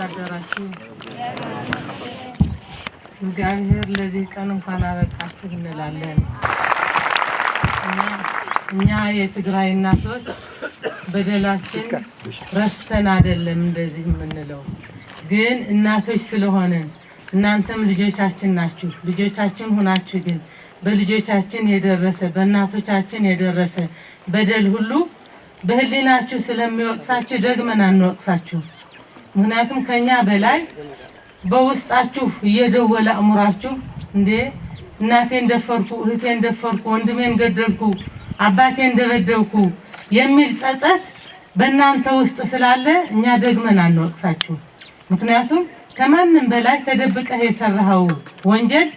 አደራችሁ። እግዚአብሔር ለዚህ ቀን እንኳን አበቃችሁ እንላለን። እኛ የትግራይ እናቶች በደላችን ረስተን አይደለም እንደዚህ የምንለው፣ ግን እናቶች ስለሆነን እናንተም ልጆቻችን ናችሁ። ልጆቻችን ሆናችሁ ግን በልጆቻችን የደረሰ በእናቶቻችን የደረሰ በደል ሁሉ በህሊናችሁ ስለሚወቅሳችሁ ደግመን አንወቅሳችሁ። ምክንያቱም ከኛ በላይ በውስጣችሁ እየደወለ አእምሯችሁ እንዴ እናቴን ደፈርኩ፣ እህቴን ደፈርኩ፣ ወንድሜን ገደልኩ፣ አባቴን ደበደብኩ የሚል ጸጸት በእናንተ ውስጥ ስላለ እኛ ደግመን አንወቅሳችሁ። ምክንያቱም ከማንም በላይ ተደብቀህ የሰራኸው ወንጀል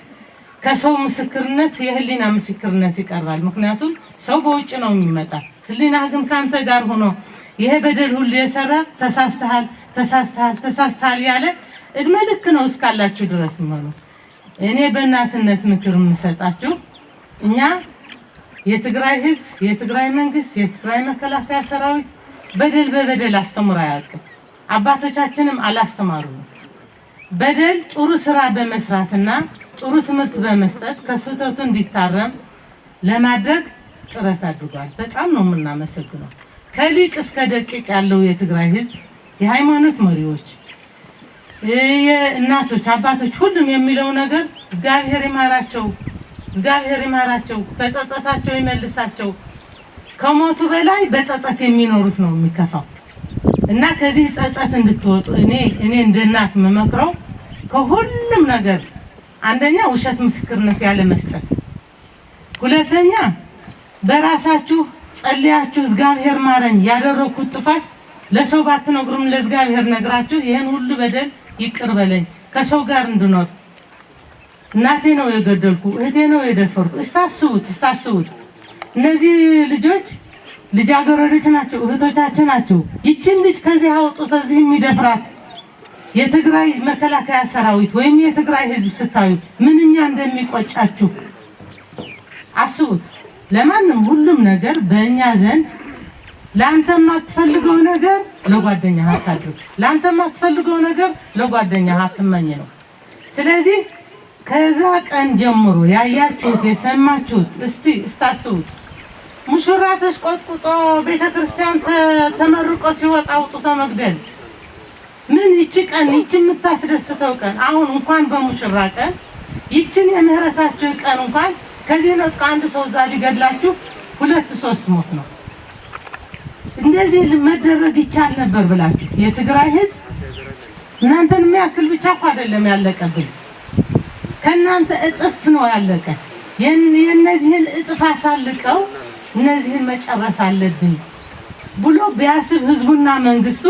ከሰው ምስክርነት የህሊና ምስክርነት ይቀርባል። ምክንያቱም ሰው በውጭ ነው የሚመጣ፣ ህሊና ግን ካንተ ጋር ሆኖ ይሄ በደል ሁሉ የሰራ ተሳስተሃል ተሳስተሃል ተሳስተሃል ያለ እድሜ ልክ ነው እስካላችሁ ድረስ ማለት እኔ በእናትነት ምክር የምሰጣችሁ እኛ የትግራይ ህዝብ፣ የትግራይ መንግስት፣ የትግራይ መከላከያ ሰራዊት በደል በበደል አስተምሮ አያውቅም። አባቶቻችንም አላስተማሩም። በደል ጥሩ ስራ በመስራትና ጥሩ ትምህርት በመስጠት ከስህተቱ እንዲታረም ለማድረግ ጥረት አድርጓል። በጣም ነው የምናመሰግነው። ከሊቅ እስከ ደቂቅ ያለው የትግራይ ህዝብ፣ የሃይማኖት መሪዎች፣ የእናቶች አባቶች ሁሉም የሚለው ነገር እግዚአብሔር ይማራቸው፣ እግዚአብሔር ይማራቸው፣ ከጸጸታቸው ይመልሳቸው። ከሞቱ በላይ በጸጸት የሚኖሩት ነው የሚከፋው እና ከዚህ ጸጸት እንድትወጡ እኔ እንደ እናት መመክረው ከሁሉም ነገር አንደኛ ውሸት ምስክርነት ያለ መስጠት፣ ሁለተኛ በራሳችሁ ጸልያችሁ እግዚአብሔር ማረኝ ያደረኩት ጥፋት ለሰው ባትነግሩም ለእግዚአብሔር ነግራችሁ ይሄን ሁሉ በደል ይቅር በለኝ ከሰው ጋር እንድኖር እናቴ ነው የገደልኩ እህቴ ነው የደፈርኩ እስታስቡት እነዚህ ልጆች ልጃገረዶች ናቸው፣ እህቶቻችን ናቸው። ይችን ልጅ ከዚህ አውጡት እዚህ የሚደፍራት የትግራይ መከላከያ ሰራዊት ወይም የትግራይ ህዝብ ስታዩ ምንኛ እንደሚቆጫችሁ አስቡት። ለማንም ሁሉም ነገር በእኛ ዘንድ ላንተ ማትፈልገው ነገር ለጓደኛህ አታድርግ፣ ላንተ ማትፈልገው ነገር ለጓደኛህ አትመኝ ነው። ስለዚህ ከዛ ቀን ጀምሮ ያያችሁት የሰማችሁት እስታስቡት። ሙሽራ ተሽቆጥቁጦ ቤተክርስቲያን ተመርቆ ሲወጣ አውጥቶ መግደል ምን ይቺ ቀን ይቺ የምታስደስተው ቀን አሁን እንኳን በሙሽራ ቀን ይችን የምህረታችሁ ቀን እንኳን ከዚህ ነው አንድ ሰው እዛ ሊገድላችሁ 2-3 ሞት ነው። እንደዚህ መደረግ ይቻል ነበር ብላችሁ የትግራይ ህዝብ እናንተን የሚያክል ብቻ እኮ አይደለም ያለቀብኝ፣ ከናንተ እጥፍ ነው ያለቀ። የነዚህን እጥፍ አሳልቀው እነዚህን መጨረስ አለብኝ ብሎ ቢያስብ ህዝቡና መንግስቱ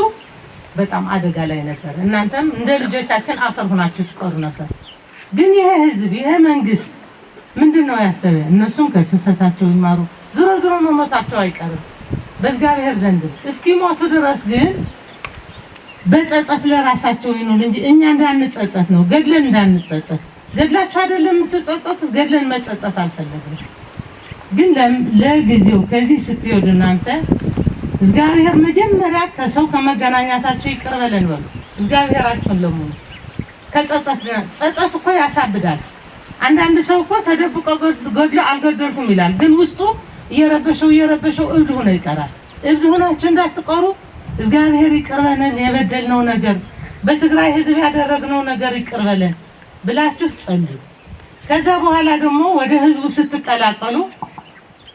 በጣም አደጋ ላይ ነበር። እናንተም እንደ ልጆቻችን አፈር ሆናችሁ ትቀሩ ነበር። ግን ይሄ ህዝብ ይሄ መንግስት ምንድነው ያሰበ? እነሱም ከስህተታቸው ይማሩ፣ ዝሮ መሞታቸው አይቀርም በእግዚአብሔር ዘንድ እስኪሞቱ ድረስ ግን በጸጸት ለራሳቸው ይኑር እንጂ እኛ እንዳንጸጸት ነው። ገድለን እንዳንጸጸት ገድላችሁ አይደለም የምትጸጸቱት፣ ገድለን መጸጸት አልፈለግንም። ግን ለጊዜው ከዚህ ስትሄዱ እናንተ እግዚአብሔር መጀመሪያ ከሰው ከመገናኛታቸው ይቅር በለን በሉ። እግዚአብሔራችሁን ለምኑ። ጸጸት እኮ ያሳብዳል። አንዳንድ ሰው እኮ ተደብቆ ገድሎ አልገደልኩም ይላል፣ ግን ውስጡ እየረበሸው እብድ ሆኖ ይቀራል። እብድ ሆናችሁ እንዳትቀሩ እግዚአብሔር ይቅር በለን፣ የበደልነው ነገር በትግራይ ህዝብ ያደረግነው ነገር ይቅር በለን ብላችሁ ጸልዩ። ከዛ በኋላ ደግሞ ወደ ህዝቡ ስትቀላቀሉ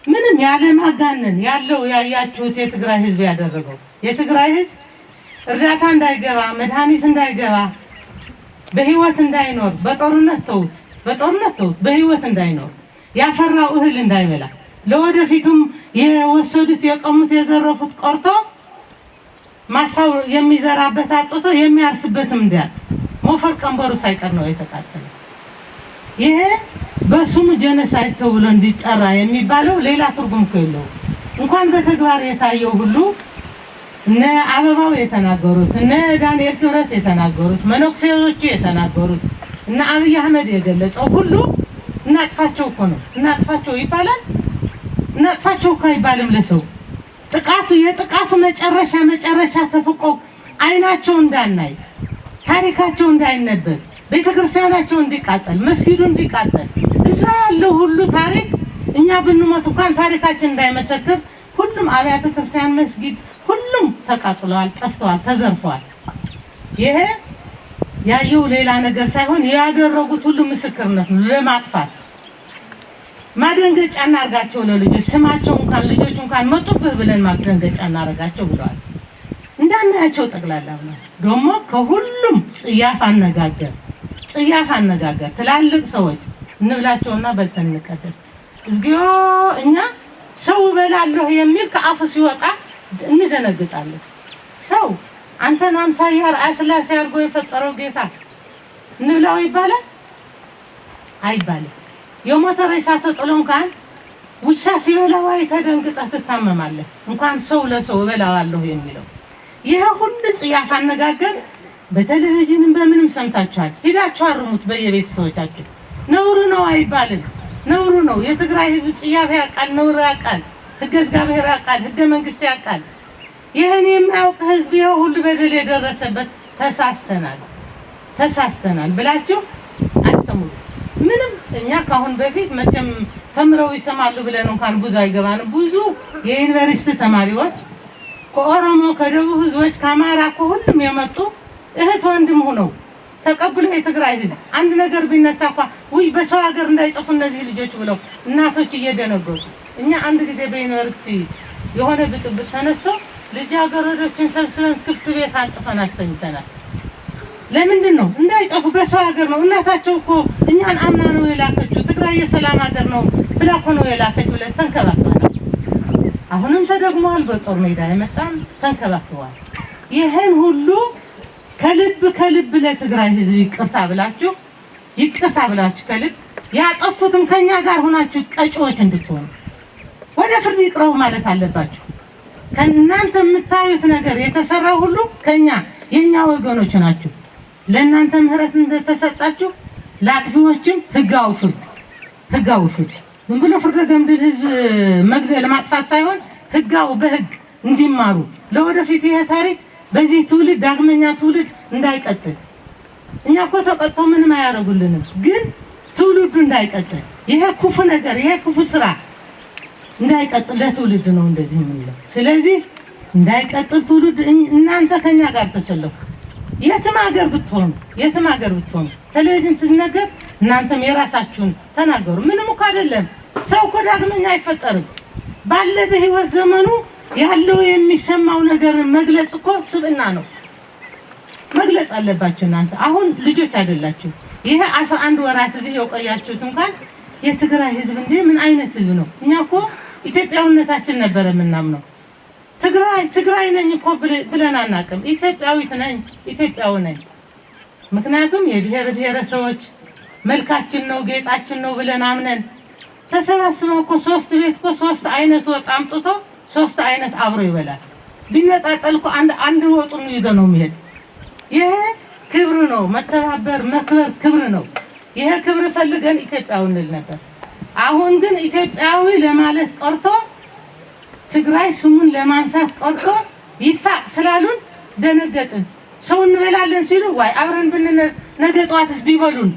ምንም ያለ ማጋነን ያለው ያያችሁት የትግራይ ህዝብ ያደረገው የትግራይ ህዝብ እርዳታ እንዳይገባ መድኃኒት እንዳይገባ በህይወት እንዳይኖር በጦርነት ተውት በህይወት እንዳይኖር ያፈራው እህል እንዳይበላ ለወደፊቱም የወሰዱት የቀሙት የዘረፉት ቆርጦ ማሳው የሚዘራበት አጥቶ የሚያርስበትም እንዲያጥ ሞፈር ቀንበሩ ሳይቀር ነው የተቃጠለ። ይሄ በስሙ ጀነሳይድ ተብሎ እንዲጠራ የሚባለው ሌላ ትርጉም የለው። እንኳን በተግባር የታየው ሁሉ እነ አበባው የተናገሩት እነ ዳንኤል ክብረት የተናገሩት መነኩሴዎቹ የተናገሩት እነ አብይ አህመድ የገለጸው ሁሉ እናጥፋቸው እኮ ነው። እናጥፋቸው ይባላል? እናጥፋቸው እኮ አይባልም። ለሰው የጥቃቱ መጨረሻ ተፈቆ አይናቸው እንዳናይ ታሪካቸው እንዳይነበብ ቤተክርስቲያናቸው እንዲቃጠል መስጊዱ እንዲቃጠል እዛ ያለው ሁሉ ታሪክ እኛ ብንሞት እንኳን ታሪካችን እንዳይመሰክር ሁሉም አብያተ ክርስቲያን መስጊድ ሁሉም ተቃጥለዋል ጠፍተዋል ተዘርፈዋል ይሄ ያየው ሌላ ነገር ሳይሆን ያደረጉት ሁሉ ምስክርነት ነው ለማጥፋት ማደንገጫ እናርጋቸው ለልጆች ስማቸው እንኳን ልጆች እንኳን መጡብህ ብለን ማደንገጫ እናርጋቸው ብለዋል እንዳናያቸው ጠቅላላው ነው ደሞ ከሁሉም ጽያፍ አነጋገር ትላልቅ ሰዎች እንብላቸውና በልተን እንቀደስ እዝጊዮ እኛ ሰው በላለሁ የሚል ከአፉ ሲወጣ እንደነግጣለን ሰው አንተን አምሳያር አስላሴ አርጎ የፈጠረው ጌታ እንብላው ይባላል አይባልም የሞተር እሳት ጥሎም ካን ውሻ ሲበላው አይተደንግጠህ ትታመማለህ እንኳን ሰው ለሰው በላዋለሁ የሚለው ይሄ ሁሉ ጽያፍ አነጋገር በቴሌቪዥንም በምንም ሰምታችኋል ሄዳችሁ አርሙት በየቤተሰቦቻችሁ ነውሩ ነው አይባልም ነውሩ ነው የትግራይ ህዝብ ጽያፍ ያቃል ነውሩ ያቃል ህገ እግዚአብሔር ያቃል ህገ መንግስት ያቃል ይሄን የማያውቅ ህዝብ ይሄ ሁሉ በደል የደረሰበት ተሳስተናል ብላችሁ አስተምሩ ምንም እኛ ካሁን በፊት መቼም ተምረው ይሰማሉ ብለን እንኳን ብዙ አይገባንም ብዙ የዩኒቨርሲቲ ተማሪዎች ከኦሮሞ ከደቡብ ህዝቦች ከአማራ ሁሉም የመጡ እህት ወንድም ሆነው ተቀብሎ የትግራይ ህዝብ አንድ ነገር ቢነሳፋ ወይ በሰው ሀገር እንዳይጠፉ እነዚህ ልጆች ብለው እናቶች እየደነገጡ እኛ አንድ ጊዜ በዩኒቨርሲቲ የሆነ ብጥብጥ ተነስቶ ልጃገረዶችን ሰብስበን ክፍት ቤት አንጥፈን አስተኝተናል ለምንድን ነው እንዳይጠፉ በሰው ሀገር ነው እናታቸው እኮ እኛን አምና ነው የላከችው ትግራይ የሰላም ሀገር ነው ብላ እኮ ነው የላከችው ብለን ተንከባክበናል አሁንም ተደግሟል በጦር ሜዳ የመጣም ተንከባክበዋል ይሄን ሁሉ ከልብ ለትግራይ ህዝብ ይቅርታ ብላችሁ ከልብ ያጠፉትም ከኛ ጋር ሆናችሁ ቀጮች እንድትሆኑ ወደ ፍርድ ይቅረቡ ማለት አለባችሁ ከእናንተ የምታዩት ነገር የተሰራው ሁሉ ከኛ የኛ ወገኖች ናችሁ ለእናንተ ምህረት እንደተሰጣችሁ ላጥፊዎችም ህጋው ፍርድ ዝም ብሎ ፍርድ ገምድል ህዝብ መግደል ማጥፋት ሳይሆን ህጋው በህግ እንዲማሩ ለወደፊት ይሄ ታሪክ በዚህ ትውልድ ዳግመኛ ትውልድ እንዳይቀጥል እኛ እኮ ተቀጥቶ ምንም አያረጉልንም ግን ትውልዱ እንዳይቀጥል ይሄ ክፉ ነገር ይሄ ክፉ ስራ እንዳይቀጥል ለትውልድ ነው እንደዚህ የሚለው ስለዚህ እንዳይቀጥል ትውልድ እናንተ ከኛ ጋር ተሰለፉ የትም ሀገር ብትሆኑ ቴሌቪዥን ሲነገር እናንተም የራሳችሁን ተናገሩ ምንም እኮ አይደለም ሰው እኮ ዳግመኛ አይፈጠርም ባለ በህይወት ዘመኑ ያለው የሚሰማው ነገር መግለጽ እኮ ስብዕና ነው መግለጽ አለባችሁ እናንተ አሁን ልጆች አይደላችሁ ይሄ 11 ወራት እዚህ የቆያችሁት እንኳን የትግራይ ህዝብ እንደ ምን አይነት ህዝብ ነው እኛ እኮ ኢትዮጵያዊነታችን ነበር የምናምነው ትግራይ ነኝ እኮ ብለን አናውቅም ኢትዮጵያዊ ነኝ ምክንያቱም የብሔረሰቦች መልካችን ነው ጌጣችን ነው ብለን አምነን ተሰባስበው እኮ 3 ቤት እኮ 3 አይነት ወጥ አምጥቶ 3 አይነት አብሮ ይበላል ቢነጣጠል እኮ አንድ ወጡን ይዞ ነው የሚሄድ ይሄ ክብር ነው መተባበር መክበር ክብር ነው ይሄ ክብር ፈልገን ኢትዮጵያዊ እንል ነበር አሁን ግን ኢትዮጵያዊ ለማለት ቀርቶ ትግራይ ስሙን ለማንሳት ቀርቶ ይፋቅ ስላሉን ደነገጥን ሰው እንበላለን ሲሉ ዋይ አብረን ነገ ጧትስ ቢበሉን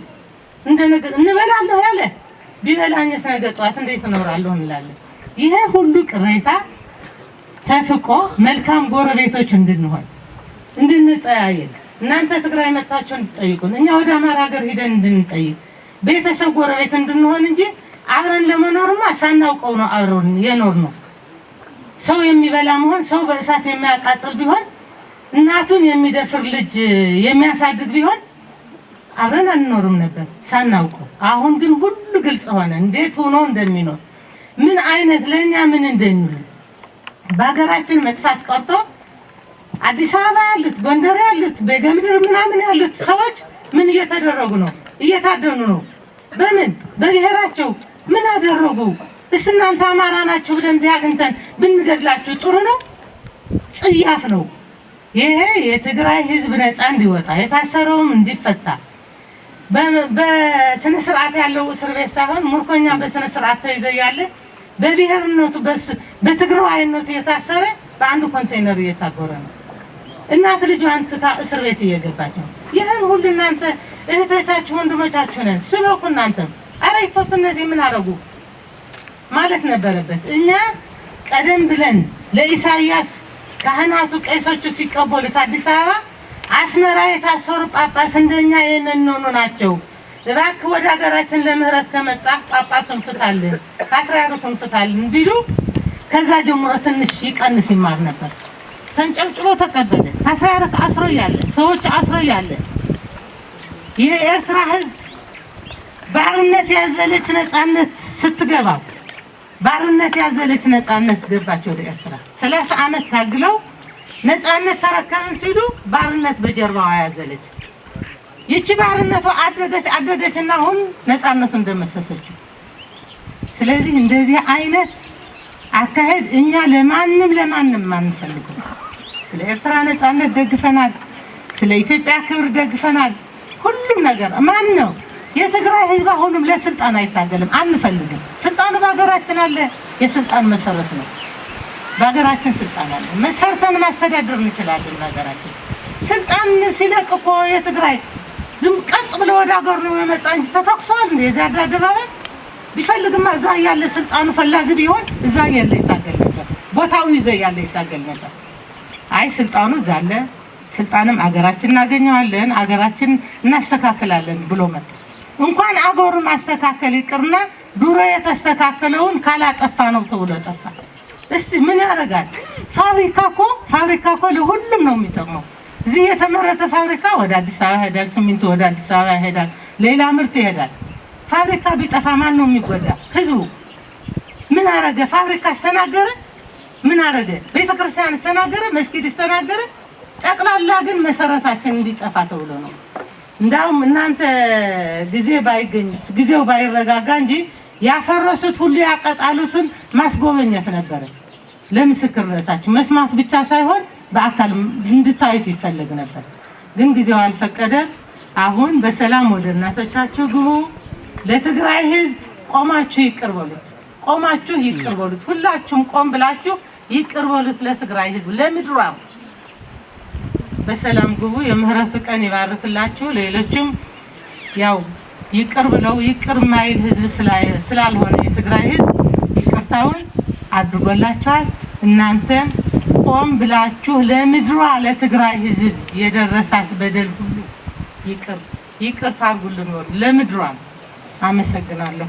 እንደነገ እንበላለን ያለ ቢበላኝስ ነገ ጧት እንዴት እኖራለሁ እንላለን ይሄ ሁሉ ቅሬታ ተፍቆ መልካም ጎረቤቶች እንድንጠያየቅ እናንተ ትግራይ መጣችሁ እንድትጠይቁን እኛ ወደ አማራ ሀገር ሄደን እንድንጠይቅ ቤተሰብ ጎረቤት እንድንሆን እንጂ አብረን ለመኖርማ ሳናውቀው ነው አብረን የኖርነው ሰው የሚበላ መሆን ሰው በእሳት የሚያቃጥል ቢሆን እናቱን የሚደፍር ልጅ የሚያሳድግ ቢሆን አብረን አንኖርም ነበር ሳናውቀው አሁን ግን ሁሉ ግልጽ ሆነ እንዴት ሆኖ እንደሚኖር ምን አይነት ለኛ ምን እንደሚሉ በአገራችን መጥፋት ቀርቶ አዲስ አበባ ያሉት ጎንደር ያሉት በገምድር ምናምን ያሉት ሰዎች ምን እየተደረጉ ነው እየታደኑ ነው በምን በብሔራቸው ምን አደረጉ እስናንተ አማራ ናችሁ ብለን ያግንተን ብንገድላችሁ ጥሩ ነው ጽያፍ ነው ይሄ የትግራይ ህዝብ ነፃ እንዲወጣ የታሰረውም እንዲፈታ በስነ ስርዓት ያለው እስር ቤት ሳይሆን ሙርኮኛ በስነ ስርዓት ተይዘ ያለ በብሔርነቱ በትግራይነቱ የታሰረ በአንድ ኮንቴነር እየታጎረ ነው እናት ልጇን ትታ እስር ቤት እየገባች ነው። ይሄን ሁሉ እናንተ እህቶቻችሁ ወንድሞቻችሁ ነን ስበኩ እናንተም አረ ይፈቱ እነዚህ ምን አረጉ ማለት ነበረበት። እኛ ቀደም ብለን ለኢሳያስ ካህናቱ ቄሶቹ ሲቀበሉት አዲስ አበባ አስመራ የታሰሩ ጳጳስ እንደኛ የመነኑ ናቸው። እባክህ ወደ ሀገራችን ለምህረት ከመጣ ጳጳሱን ፍታልን ፓትርያርኩን ፍታልን ቢሉ ከዛ ጀምሮ ትንሽ ይቀንስ ይማር ነበር። ተንጨብጭቦ ተቀበለ። ፓትርያርክ አስሮ ያለ ሰዎች አስሮ ያለ የኤርትራ ህዝብ ባርነት ያዘለች ነፃነት ስትገባ ባርነት ያዘለች ነፃነት ገባች ወደ ኤርትራ 30 ዓመት ታግለው ነፃነት ተረከብን ሲሉ ባርነት በጀርባዋ ያዘለች። ይቺ ባርነቷ አደገችና አሁን ነፃነቱ እንደመሰሰች። ስለዚህ እንደዚህ አይነት አካሄድ እኛ ለማንም አንፈልግም። ስለ ኤርትራ ነፃነት ደግፈናል፣ ስለ ኢትዮጵያ ክብር ደግፈናል። ሁሉም ነገር ማን ነው የትግራይ ህዝብ አሁንም ለስልጣን አይታገልም አንፈልግም። ስልጣኑ በአገራችን አለ። የስልጣን መሰረት ነው። በአገራችን ስልጣን አለ። መሰረተን ማስተዳደር እንችላለን። በአገራችን ስልጣን ሲለቅ እኮ የትግራይ ዝም ቀጥ ብሎ ወደ አገር ነው የመጣ እንጂ ተተኩሷል እንደ ዛሬ አደባባይ ቢፈልግማ እዛ ያለ ስልጣኑ ፈላጊ ቢሆን እዛ ያለ ይታገል ነበር። ቦታው ይዞ ያለ ይታገል ነበር። አይ ስልጣኑ ዛለ ስልጣንም አገራችን እናገኘዋለን አገራችን እናስተካክላለን ብሎ መጣ። እንኳን አገሩ ማስተካከል ይቅርና ዱሮ የተስተካከለውን ካላጠፋ ነው ተብሎ ጠፋ። እስቲ ምን ያረጋል? ፋብሪካ እኮ ለሁሉም ነው የሚጠቅመው። እዚህ የተመረተ ፋብሪካ ወደ አዲስ አበባ ሄዳል፣ ሲሚንቶ ወደ አዲስ አበባ ሄዳል፣ ሌላ ምርት ይሄዳል። ፋብሪካ ቢጠፋ ማን ነው የሚጎዳ? ህዝቡ። ምን አረገ? ፋብሪካ አስተናገረ? ምን አረገ? ቤተክርስቲያን አስተናገረ? መስጊድ አስተናገረ? ጠቅላላ ግን መሰረታችን እንዲጠፋ ተብሎ ነው። እንዳውም እናንተ ጊዜው ባይረጋጋ እንጂ ያፈረሱት ሁሉ ያቀጣሉትን ማስጎበኘት ነበር። ለምስክርነታችሁ መስማት ብቻ ሳይሆን በአካል እንድታዩት ይፈልግ ነበር። ግን ጊዜው አልፈቀደ። አሁን በሰላም ወደ እናቶቻችሁ ግቡ። ለትግራይ ህዝብ ቆማችሁ ይቅርበሉት። ሁላችሁም ቆም ብላችሁ ይቅርበሉት ለትግራይ ህዝብ ለምድሯ። በሰላም ግቡ። የምህረት ቀን ይባርክላችሁ። ሌሎችም ያው ይቅር ብለው ይቅር ማይል ህዝብ ስላልሆነ የትግራይ ህዝብ ይቅርታውን አድርጎላችኋል። እናንተ ቆም ብላችሁ ለምድሯ ለትግራይ ህዝብ የደረሳት በደል ሁሉ ይቅርታ አድርጉልን ለምድሯ። አመሰግናለሁ።